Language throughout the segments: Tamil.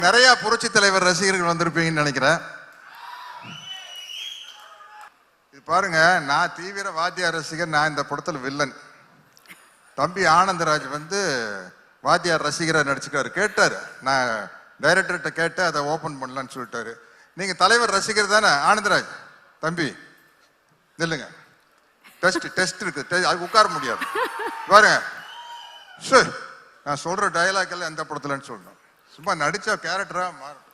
நிறைய புரட்சி தலைவர் ரசிகர்கள் வந்திருப்பீங்கன்னு நினைக்கிறேன். இது பாருங்க, நான் தீவிர வாத்தியார் ரசிகர். நான் இந்த படத்துல வில்லன். தம்பி ஆனந்தராஜ் வந்து வாத்தியார் ரசிகராக நடிச்சுக்காரு. கேட்டாரு, நான் டைரக்டர்கிட்ட கேட்டு அதை ஓபன் பண்ணலான்னு சொல்லிட்டாரு. நீங்க தலைவர் ரசிகர் தானே ஆனந்தராஜ்? தம்பி நில்லுங்க, டெஸ்ட் இருக்கு, அது உட்கார முடியாது பாருங்க. நான் சொல்ற டயலாக் எல்லாம் எந்த படத்துலன்னு சொல்லணும். சும்மா நடிச்ச கேரக்டரா மாறும்.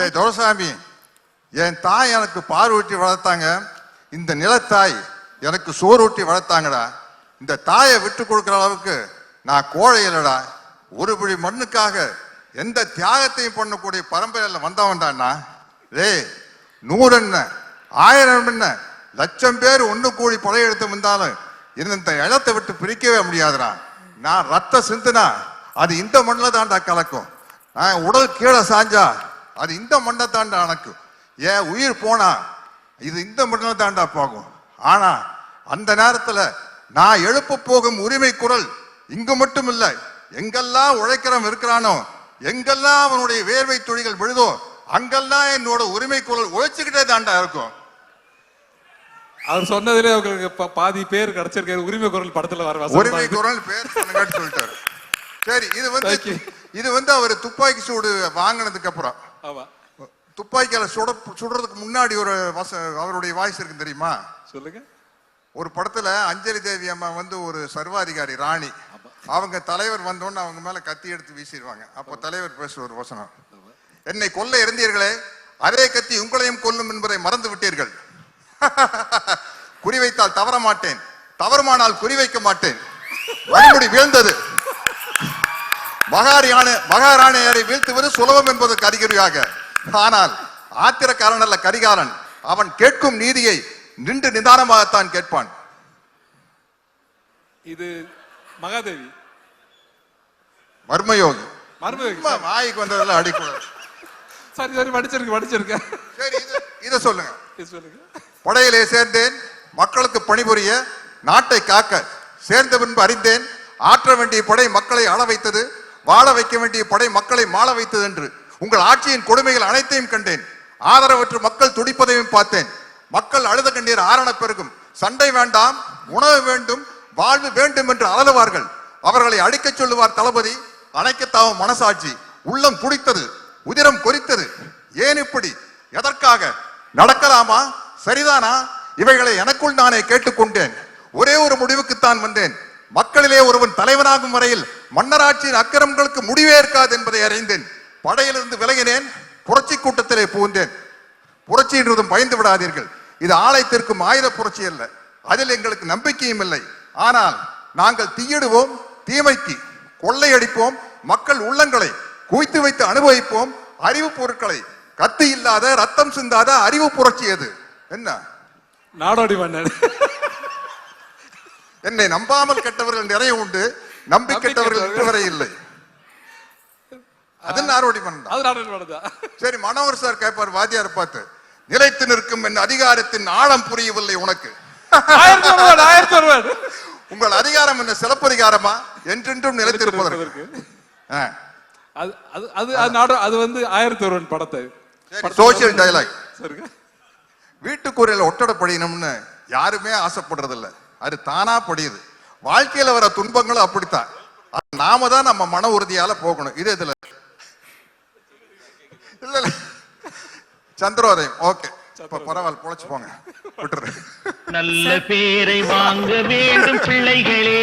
ஏய் துரைசாமி, என் தாய் எனக்கு பால் ஊட்டி வளர்த்தாங்க, இந்த நிலத்தாய் எனக்கு சோறு ஊட்டி வளர்த்தாங்கடா. இந்த தாயை விட்டு கொடுக்குற அளவுக்கு நான் கோழை இல்லடா. ஒரு பிடி மண்ணுக்காக எந்த தியாகத்தையும் பண்ணக்கூடிய பரம்பரையில வந்தவன்டான்னா. ஏய் 100 என்ன 1000 என்ன லட்சம் பேர் ஒண்ணு கூடி படையெடுத்து வந்தாலும் இந்த இடத்தை விட்டு பிரிக்கவே முடியாதுடா. நான் ரத்த சிந்துனா அது இந்த மண்ணில் தாண்டா கலக்கும். நான் உடல் கீழே சாஞ்சா அது இந்த மண்ணை தாண்டா அணக்கும். ஏன் உயிர் போனா இது இந்த மண்ணில் தாண்டா போகும். ஆனா அந்த நேரத்துல நான் எழுப்ப போகும் உரிமை குரல் இங்கு மட்டும் இல்லை, எங்கெல்லாம் உழைக்கிறவன் இருக்கிறானோ, எங்கெல்லாம் அவனுடைய வேர்வை துளிகள் விழுதோ, அங்கெல்லாம் என்னோட உரிமை குரல் உழைச்சுக்கிட்டே தாண்டா இருக்கும். அவர் சொன்னதுல உங்களுக்கு பாதி பேர் கிடைச்சிருக்காரு. உரிமை குரல் படத்துல வர உரிமை குரல் பேர் சொல்லிட்டாரு. சரி, இது வந்து அவர் துப்பாக்கி சூடு வாங்கினதுக்கு அப்புறம், துப்பாக்கியால சுடுறதுக்கு முன்னாடி ஒரு அவருடைய வாய்ஸ் இருக்கு தெரியுமா? சொல்லுங்க. ஒரு படத்துல அஞ்சலி தேவி அம்மா வந்து ஒரு சர்வாதிகாரி ராணி, அவங்க தலைவர் வந்தோன்னு அவங்க மேல கத்தி எடுத்து வீசிடுவாங்க. அப்போ தலைவர் பேசுற ஒரு வசனம், என்னை கொல்ல இருந்தீர்களே, அதே கத்தி உங்களையும் கொல்லும் என்பதை மறந்து விட்டீர்கள். குறிவைத்தால் தவற மாட்டேன், தவறுமானால் குறிவைக்க மாட்டேன். வழிமுடி வீழ்ந்தது. மகாராணியரை வீழ்த்துவது சுலபம் என்பதற்கு அறிகுறியாக. ஆனால் ஆத்திரக்காரன் அல்ல கரிகாலன், அவன் கேட்கும் நீதியை நின்று நிதானமாகத்தான் கேட்பான். இது மகாதேவி மர்மயோகி. வாய்க்கு வந்ததெல்லாம் அடிக்கூடாது. சரி சரி, படிச்சிருக்க. சரி, இத சொல்லுங்க. படையிலே சேர்ந்தேன், மக்களுக்கு பணிபுரிய, நாட்டை காக்க. சேர்ந்த பின்பு அறிந்தேன், ஆற்ற வேண்டிய படை மக்களை ஆள வைத்தது, வாழ வைக்க வேண்டிய படை மக்களை மாள வைத்தது என்று. உங்கள் ஆட்சியின் கொடுமைகள் அனைத்தையும் கண்டேன். ஆதரவற்று மக்கள் துடிப்பதையும் பார்த்தேன். மக்கள் அழுத கண்ணீர் ஆரண பெருகும். சண்டை வேண்டாம், உணவு வேண்டும், வாழ்வு வேண்டும் என்று அலறுவார்கள். அவர்களை அடிக்க சொல்லுவார் தளபதி. அணைக்கத்தாவும் மனசாட்சி. உள்ளம் துடித்தது, உதிரம் கொதித்தது. ஏன் இப்படி? எதற்காக? நடக்கலாமா? சரிதானா? இவைகளை எனக்குள் நானே கேட்டுக்கொண்டேன். ஒரே ஒரு முடிவுக்குத்தான் வந்தேன். மக்களிலே ஒருவன் தலைவனாகும் வரையில் மன்னராட்சியின் அக்கிரமங்களுக்கு முடிவே இருக்காது என்பதை அறிந்தேன். படையிலிருந்து விலகினேன், புரட்சி கூட்டத்திலே புகுந்தேன். புரட்சி என்றதும் பயந்து விடாதீர்கள். இது ஆலயத்திற்கும் ஆயுத புரட்சி அல்ல, அதில் எங்களுக்கு நம்பிக்கையும் இல்லை. ஆனால் நாங்கள் தீயிடுவோம், தீமைக்கு கொள்ளையடிப்போம், மக்கள் உள்ளங்களை குவித்து வைத்து அனுபவிப்போம். அறிவு பொருட்களை கத்தி இல்லாத ரத்தம் சிந்தாத அறிவு புரட்சி அது. என்ன நாடோடி மன்னர்? என்னை நம்பாமல் கெட்டவர்கள் நிறைய உண்டு, நம்பி கெட்டவர்கள் இதுவரை இல்லை. அது நாடோடி மன்னர். சரி, மனோகர் சார் கேட்பார் வாத்தியார் பார்த்து, நிலைத்து நிற்கும் என் அதிகாரத்தின் ஆழம் புரியவில்லை உனக்கு. உங்கள் அதிகாரம் என்ன சிலப்பதிகாரமா? என்றென்றும் நிலைத்திருப்பதற்கு. அது வந்து 1001 படத்தை சோசியல் டயலாக். வீட்டுக்குறையில ஒட்டடை படிக்கணும்னு யாருமே ஆசைப்படுறது இல்லை, அது தானா படியுது. வாழ்க்கையில வர துன்பங்களும் அப்படித்தான். நாம தான் நம்ம மன உறுதியால போகணும். இது இதுல இல்ல சந்திரோதயம். ஓகே, பரவாயில்ல, பொழைச்சு போங்க, விட்டுரு. நல்ல பேரை வாங்க வேண்டும் பிள்ளைகளே.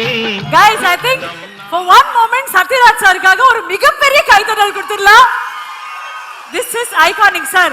Guys, I think for one moment Sathyaraj சாருக்காக ஒரு மிகப்பெரிய கைத்தட்டல் கொடுத்துடலாம். This is iconic, sir.